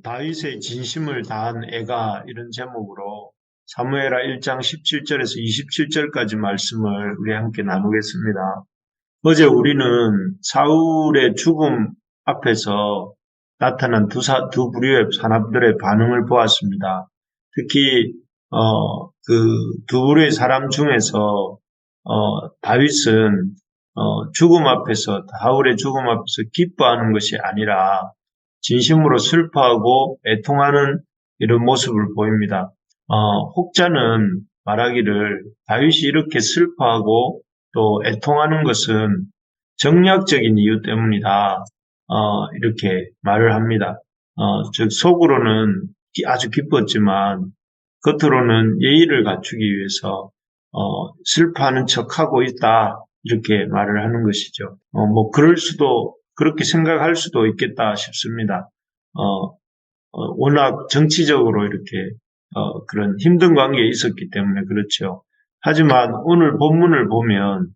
다윗의 진심을 다한 애가 이런 제목으로 사무엘하 1장 17절에서 27절까지 말씀을 우리 함께 나누겠습니다. 어제 우리는 사울의 죽음 앞에서 나타난 두 부류의 사람들의 반응을 보았습니다. 특히 그 두 부류의 사람 중에서 다윗은 죽음 앞에서 사울의 죽음 앞에서 기뻐하는 것이 아니라 진심으로 슬퍼하고 애통하는 이런 모습을 보입니다. 혹자는 말하기를 다윗이 이렇게 슬퍼하고 또 애통하는 것은 정략적인 이유 때문이다. 이렇게 말을 합니다. 즉 속으로는 아주 기뻤지만 겉으로는 예의를 갖추기 위해서 슬퍼하는 척하고 있다. 이렇게 말을 하는 것이죠. 그렇게 생각할 수도 있겠다 싶습니다. 워낙 정치적으로 이렇게 그런 힘든 관계에 있었기 때문에 그렇죠. 하지만 오늘 본문을 보면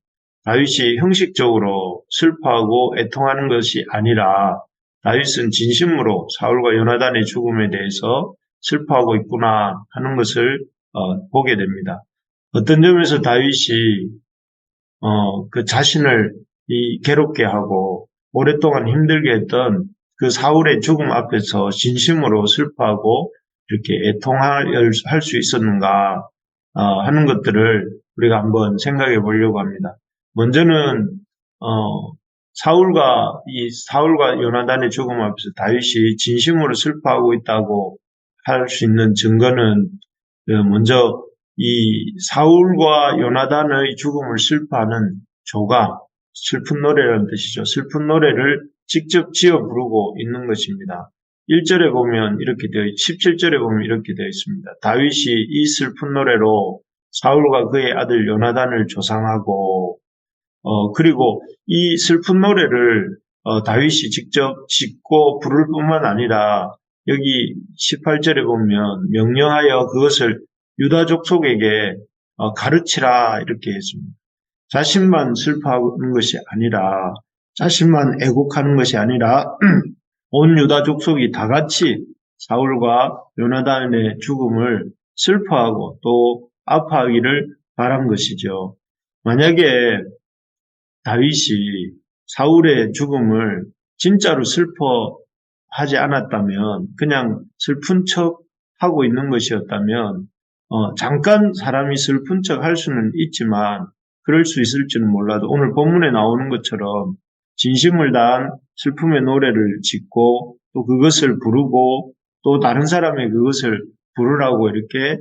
다윗이 형식적으로 슬퍼하고 애통하는 것이 아니라 다윗은 진심으로 사울과 요나단의 죽음에 대해서 슬퍼하고 있구나 하는 것을 보게 됩니다. 어떤 점에서 다윗이 그 자신을 괴롭게 하고 오랫동안 힘들게 했던 그 사울의 죽음 앞에서 진심으로 슬퍼하고 이렇게 애통할 수 있었는가 하는 것들을 우리가 한번 생각해 보려고 합니다. 먼저는 사울과 요나단의 죽음 앞에서 다윗이 진심으로 슬퍼하고 있다고 할 수 있는 증거는 먼저 이 사울과 요나단의 죽음을 슬퍼하는 조가 슬픈 노래라는 뜻이죠. 슬픈 노래를 직접 지어 부르고 있는 것입니다. 1절에 보면 17절에 보면 이렇게 되어 있습니다. 다윗이 이 슬픈 노래로 사울과 그의 아들 요나단을 조상하고 그리고 이 슬픈 노래를 다윗이 직접 짓고 부를 뿐만 아니라 여기 18절에 보면 명령하여 그것을 유다 족속에게 가르치라 이렇게 했습니다. 자신만 슬퍼하는 것이 아니라 자신만 애곡하는 것이 아니라 온 유다 족속이 다 같이 사울과 요나단의 죽음을 슬퍼하고 또 아파하기를 바란 것이죠. 만약에 다윗이 사울의 죽음을 진짜로 슬퍼하지 않았다면 그냥 슬픈 척 하고 있는 것이었다면 잠깐 사람이 슬픈 척 할 수는 있지만 그럴 수 있을지는 몰라도 오늘 본문에 나오는 것처럼 진심을 다한 슬픔의 노래를 짓고 또 그것을 부르고 또 다른 사람의 그것을 부르라고 이렇게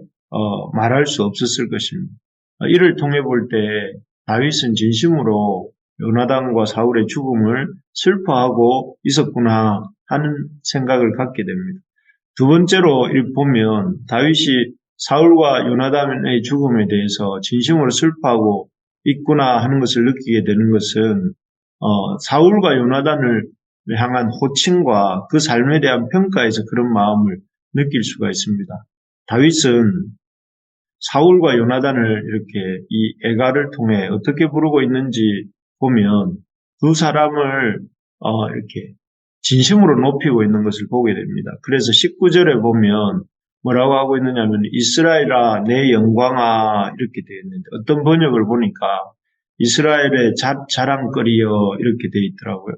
말할 수 없었을 것입니다. 이를 통해 볼 때 다윗은 진심으로 요나단과 사울의 죽음을 슬퍼하고 있었구나 하는 생각을 갖게 됩니다. 두 번째로 보면 다윗이 사울과 요나단의 죽음에 대해서 진심으로 슬퍼하고 있구나 하는 것을 느끼게 되는 것은 사울과 요나단을 향한 호칭과 그 삶에 대한 평가에서 그런 마음을 느낄 수가 있습니다. 다윗은 사울과 요나단을 이렇게 이 애가를 통해 어떻게 부르고 있는지 보면 두 사람을 이렇게 진심으로 높이고 있는 것을 보게 됩니다. 그래서 19절에 보면 뭐라고 하고 있느냐면 이스라엘아 내 영광아 이렇게 되어 있는데 어떤 번역을 보니까 이스라엘의 자랑거리여 이렇게 되어 있더라고요.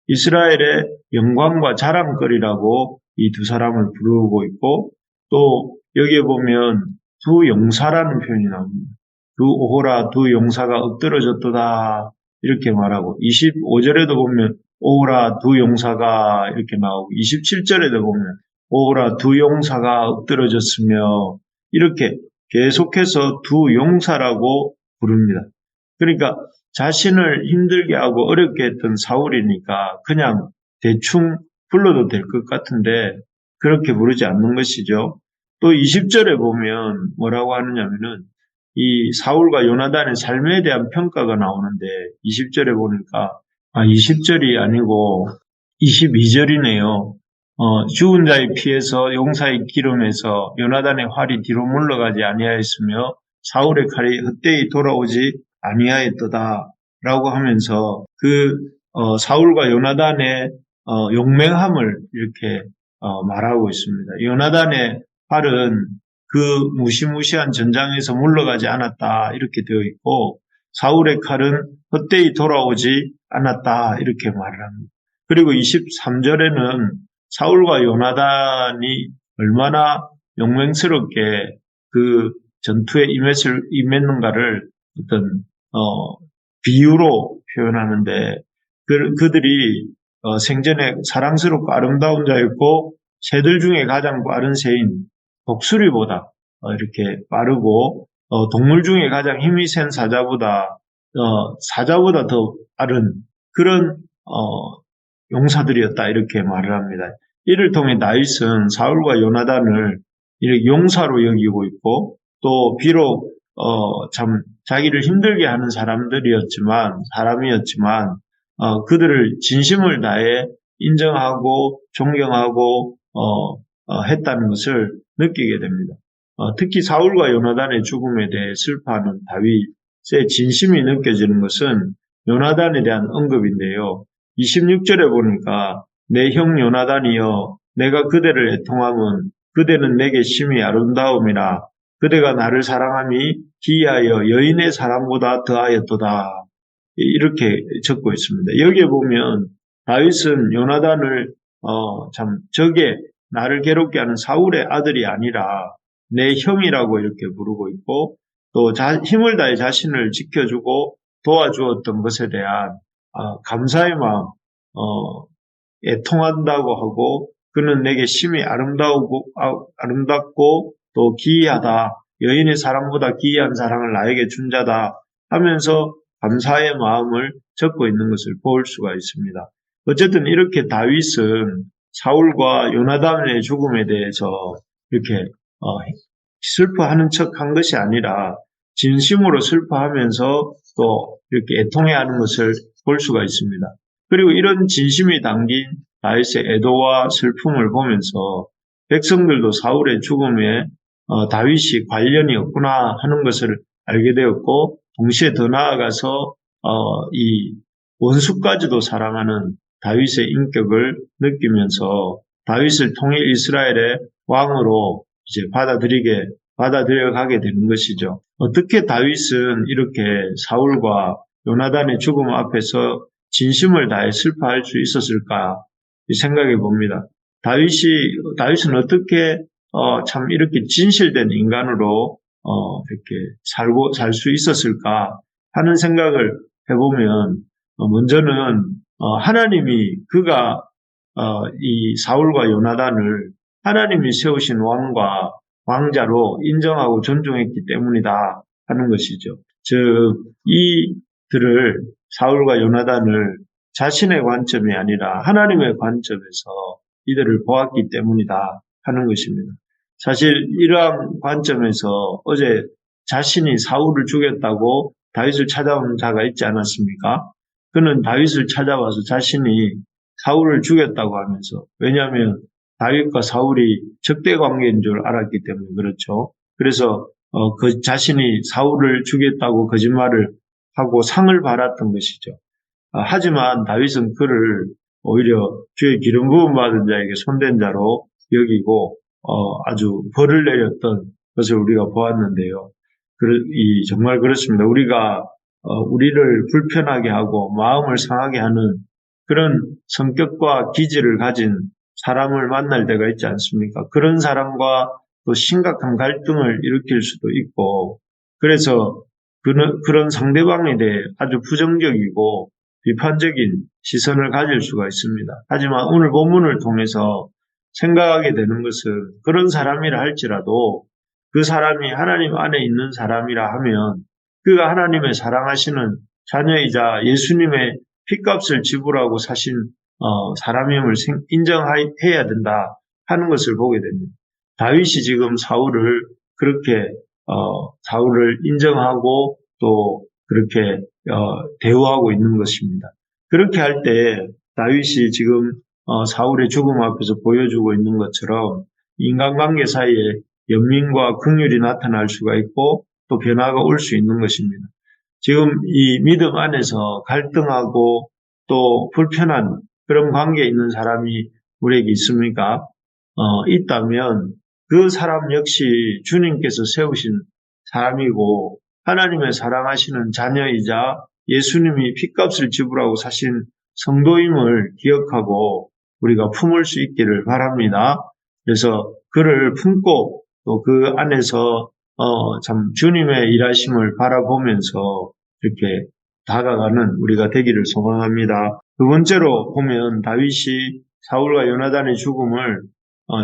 이스라엘의 영광과 자랑거리라고 이 두 사람을 부르고 있고 또 여기에 보면 두 용사라는 표현이 나옵니다. 두 오호라 두 용사가 엎드러졌도다 이렇게 말하고 25절에도 보면 오호라 두 용사가 이렇게 나오고 27절에도 보면 오호라 두 용사가 엎드러졌으며 이렇게 계속해서 두 용사라고 부릅니다. 그러니까 자신을 힘들게 하고 어렵게 했던 사울이니까 그냥 대충 불러도 될 것 같은데 그렇게 부르지 않는 것이죠. 또 20절에 보면 뭐라고 하느냐면은 이 사울과 요나단의 삶에 대한 평가가 나오는데 20절에 보니까 20절이 아니고 22절이네요. 죽은 자의 피에서 용사의 기름에서 요나단의 활이 뒤로 물러가지 아니하였으며 사울의 칼이 헛되이 돌아오지 아니하였도다 라고 하면서 사울과 요나단의 용맹함을 이렇게 말하고 있습니다. 요나단의 팔은 그 무시무시한 전장에서 물러가지 않았다 이렇게 되어 있고 사울의 칼은 헛되이 돌아오지 않았다 이렇게 말을 합니다. 그리고 23절에는 사울과 요나단이 얼마나 용맹스럽게 그 전투에 임했는가를 어떤 비유로 표현하는데 그들이 생전에 사랑스럽고 아름다운 자였고 새들 중에 가장 빠른 새인 독수리보다 이렇게 빠르고 동물 중에 가장 힘이 센 사자보다 더 빠른 그런 용사들이었다 이렇게 말을 합니다. 이를 통해 다윗은 사울과 요나단을 이렇게 용사로 여기고 있고 또 비록 참 자기를 힘들게 하는 사람이었지만 그들을 진심을 다해 인정하고 존경하고 했다는 것을 느끼게 됩니다. 특히 사울과 요나단의 죽음에 대해 슬퍼하는 다윗의 진심이 느껴지는 것은 요나단에 대한 언급인데요. 26절에 보니까 내 형 요나단이여 내가 그대를 애통함은 그대는 내게 심히 아름다움이라 그대가 나를 사랑함이 기이하여 여인의 사랑보다 더하였도다. 이렇게 적고 있습니다. 여기에 보면 다윗은 요나단을 저게 나를 괴롭게 하는 사울의 아들이 아니라 내 형이라고 이렇게 부르고 있고 또 힘을 다해 자신을 지켜주고 도와주었던 것에 대한 감사의 마음, 애통한다고 하고 그는 내게 심히 아름답고 또 기이하다. 여인의 사랑보다 기이한 사랑을 나에게 준 자다 하면서 감사의 마음을 적고 있는 것을 볼 수가 있습니다. 어쨌든 이렇게 다윗은 사울과 요나단의 죽음에 대해서 이렇게 슬퍼하는 척한 것이 아니라 진심으로 슬퍼하면서 또 이렇게 애통해하는 것을 볼 수가 있습니다. 그리고 이런 진심이 담긴 다윗의 애도와 슬픔을 보면서 백성들도 사울의 죽음에 다윗이 관련이 없구나 하는 것을 알게 되었고 동시에 더 나아가서 이 원수까지도 사랑하는 다윗의 인격을 느끼면서 다윗을 통해 이스라엘의 왕으로 이제 받아들여가게 되는 것이죠. 어떻게 다윗은 이렇게 사울과 요나단의 죽음 앞에서 진심을 다해 슬퍼할 수 있었을까 생각해 봅니다. 다윗은 어떻게 참 이렇게 진실된 인간으로 이렇게 살 수 있었을까 하는 생각을 해보면 먼저는 하나님이 그가 이 사울과 요나단을 하나님이 세우신 왕자로 인정하고 존중했기 때문이다 하는 것이죠. 즉 이들을 사울과 요나단을 자신의 관점이 아니라 하나님의 관점에서 이들을 보았기 때문이다 하는 것입니다. 사실 이러한 관점에서 어제 자신이 사울을 죽였다고 다윗을 찾아온 자가 있지 않았습니까? 그는 다윗을 찾아와서 자신이 사울을 죽였다고 하면서 왜냐하면 다윗과 사울이 적대 관계인 줄 알았기 때문에 그렇죠. 그래서 그 자신이 사울을 죽였다고 거짓말을 하고 상을 받았던 것이죠. 하지만 다윗은 그를 오히려 주의 기름 부음 받은 자에게 손댄 자로 여기고 아주 벌을 내렸던 것을 우리가 보았는데요. 정말 그렇습니다. 우리가 우리를 불편하게 하고 마음을 상하게 하는 그런 성격과 기질을 가진 사람을 만날 때가 있지 않습니까? 그런 사람과 또 심각한 갈등을 일으킬 수도 있고 그래서 그런 상대방에 대해 아주 부정적이고 비판적인 시선을 가질 수가 있습니다. 하지만 오늘 본문을 통해서 생각하게 되는 것은 그런 사람이라 할지라도 그 사람이 하나님 안에 있는 사람이라 하면 그가 하나님의 사랑하시는 자녀이자 예수님의 핏값을 지불하고 사신 사람임을 인정해야 된다 하는 것을 보게 됩니다. 다윗이 지금 사울을 그렇게 사울을 인정하고 또 그렇게 대우하고 있는 것입니다. 그렇게 할 때 다윗이 지금 사울의 죽음 앞에서 보여주고 있는 것처럼 인간관계 사이에 연민과 긍휼이 나타날 수가 있고 또 변화가 올 수 있는 것입니다. 지금 이 믿음 안에서 갈등하고 또 불편한 그런 관계에 있는 사람이 우리에게 있습니까? 있다면 그 사람 역시 주님께서 세우신 사람이고 하나님의 사랑하시는 자녀이자 예수님이 핏값을 지불하고 사신 성도임을 기억하고 우리가 품을 수 있기를 바랍니다. 그래서 그를 품고 또 그 안에서 참 주님의 일하심을 바라보면서 이렇게 다가가는 우리가 되기를 소망합니다. 두 번째로 보면 다윗이 사울과 요나단의 죽음을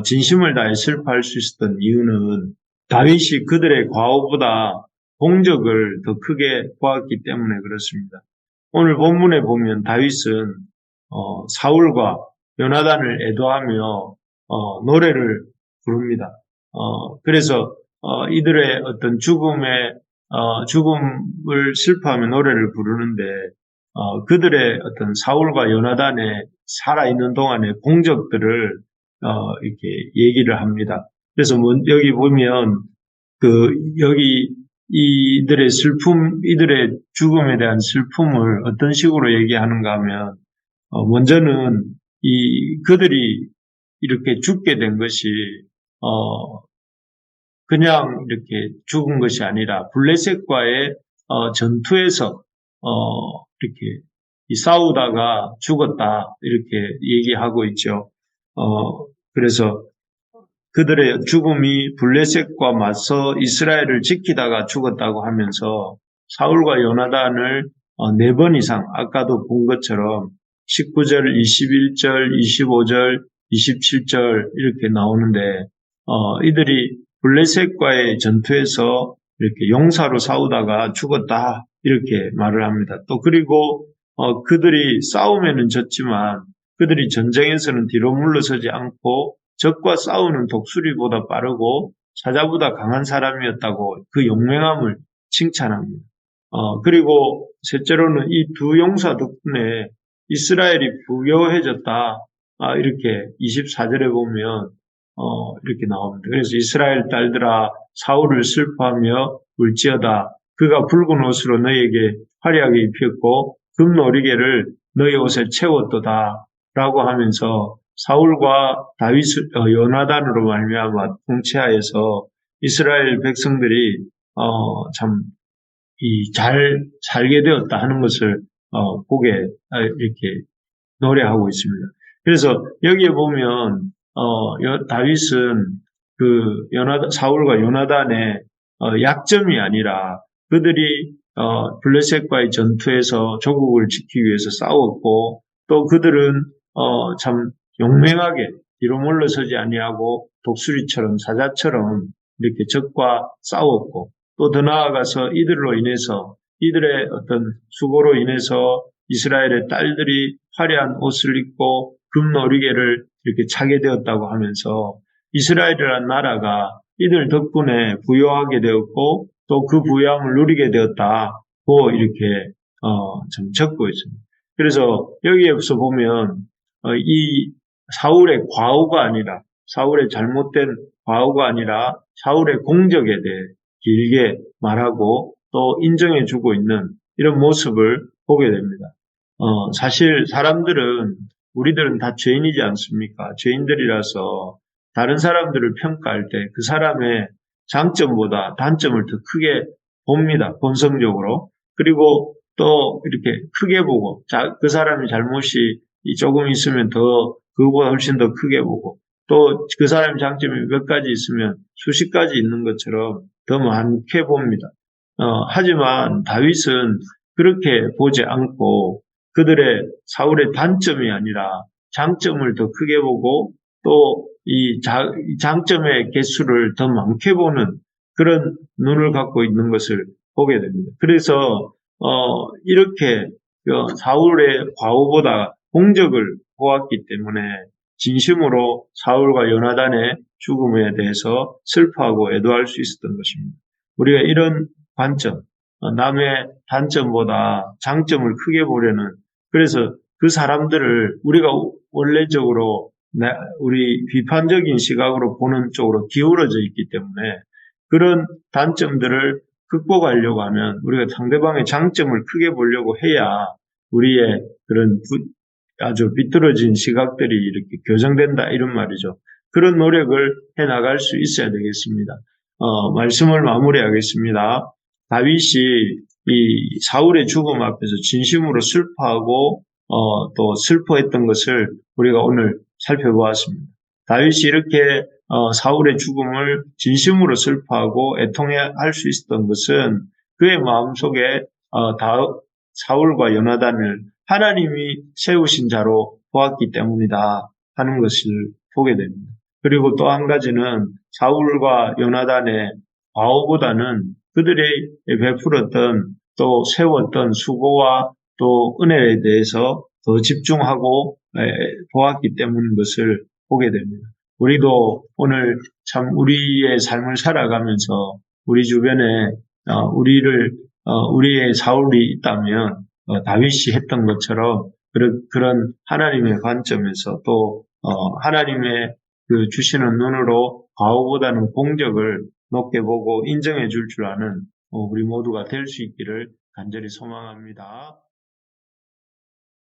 진심을 다해 슬퍼할 수 있었던 이유는 다윗이 그들의 과오보다 공적을 더 크게 보았기 때문에 그렇습니다. 오늘 본문에 보면 다윗은 사울과 요나단을 애도하며 노래를 부릅니다. 그래서 이들의 어떤 죽음을 슬퍼하며 노래를 부르는데 그들의 어떤 사울과 요나단의 살아있는 동안의 공적들을 이렇게 얘기를 합니다. 그래서 여기 보면 여기 이들의 죽음에 대한 슬픔을 어떤 식으로 얘기하는가 하면 먼저는 그들이 이렇게 죽게 된 것이 그냥 이렇게 죽은 것이 아니라 블레셋과의 전투에서 이렇게 싸우다가 죽었다 이렇게 얘기하고 있죠. 그래서 그들의 죽음이 블레셋과 맞서 이스라엘을 지키다가 죽었다고 하면서 사울과 요나단을 4번 이상 아까도 본 것처럼 19절, 21절, 25절, 27절 이렇게 나오는데 이들이 블레셋과의 전투에서 이렇게 용사로 싸우다가 죽었다 이렇게 말을 합니다. 또 그리고 그들이 싸움에는 졌지만 그들이 전쟁에서는 뒤로 물러서지 않고 적과 싸우는 독수리보다 빠르고 사자보다 강한 사람이었다고 그 용맹함을 칭찬합니다. 그리고 셋째로는 이 두 용사 덕분에 이스라엘이 부요해졌다. 이렇게 24절에 보면 이렇게 나옵니다. 그래서 이스라엘 딸들아 사울을 슬퍼하며 울지어다. 그가 붉은 옷으로 너희에게 화려하게 입혔고 금노리개를 너희 옷에 채웠도다. 라고 하면서 사울과 요나단으로 말미암아 통치하여서 이스라엘 백성들이 참 잘 살게 되었다 하는 것을 보게 이렇게 노래하고 있습니다. 그래서 여기에 보면 다윗은 사울과 요나단의 약점이 아니라 그들이 블레셋과의 전투에서 조국을 지키기 위해서 싸웠고 또 그들은 참 용맹하게 뒤로 물러서지 아니하고 독수리처럼 사자처럼 이렇게 적과 싸웠고 또 더 나아가서 이들로 인해서 이들의 어떤 수고로 인해서 이스라엘의 딸들이 화려한 옷을 입고 금노리개를 이렇게 차게 되었다고 하면서 이스라엘이라는 나라가 이들 덕분에 부유하게 되었고 또 그 부유함을 누리게 되었다고 이렇게 좀 적고 있습니다. 그래서 여기에서 보면 이 사울의 과오가 아니라 사울의 잘못된 과오가 아니라 사울의 공적에 대해 길게 말하고 또 인정해주고 있는 이런 모습을 보게 됩니다. 사실 우리들은 다 죄인이지 않습니까? 죄인들이라서 다른 사람들을 평가할 때 그 사람의 장점보다 단점을 더 크게 봅니다. 본성적으로. 그리고 또 이렇게 크게 보고 그 사람의 잘못이 조금 있으면 그거보다 훨씬 더 크게 보고 또 그 사람의 장점이 몇 가지 있으면 수십 가지 있는 것처럼 더 많게 봅니다. 하지만 다윗은 그렇게 보지 않고 사울의 단점이 아니라 장점을 더 크게 보고 또 이 장점의 개수를 더 많게 보는 그런 눈을 갖고 있는 것을 보게 됩니다. 그래서 이렇게 사울의 과오보다 공적을 보았기 때문에 진심으로 사울과 요나단의 죽음에 대해서 슬퍼하고 애도할 수 있었던 것입니다. 우리가 이런 관점, 남의 단점보다 장점을 크게 보려는 그래서 그 사람들을 우리가 원래적으로 우리 비판적인 시각으로 보는 쪽으로 기울어져 있기 때문에 그런 단점들을 극복하려고 하면 우리가 상대방의 장점을 크게 보려고 해야 우리의 그런 아주 비뚤어진 시각들이 이렇게 교정된다 이런 말이죠. 그런 노력을 해나갈 수 있어야 되겠습니다. 말씀을 마무리하겠습니다. 다윗이 이 사울의 죽음 앞에서 진심으로 슬퍼하고 또 슬퍼했던 것을 우리가 오늘 살펴보았습니다. 다윗이 이렇게 사울의 죽음을 진심으로 슬퍼하고 애통할 수 있었던 것은 그의 마음속에 사울과 요나단을 하나님이 세우신 자로 보았기 때문이다 하는 것을 보게 됩니다. 그리고 또 한 가지는 사울과 요나단의 과오보다는 그들의 베풀었던 또 세웠던 수고와 또 은혜에 대해서 더 집중하고 보았기 때문인 것을 보게 됩니다. 우리도 오늘 참 우리의 삶을 살아가면서 우리 주변에 우리의 사울이 있다면 다윗이 했던 것처럼 그런 하나님의 관점에서 또 하나님의 그 주시는 눈으로 과오보다는 공적을 높게 보고 인정해 줄 아는 우리 모두가 될 수 있기를 간절히 소망합니다.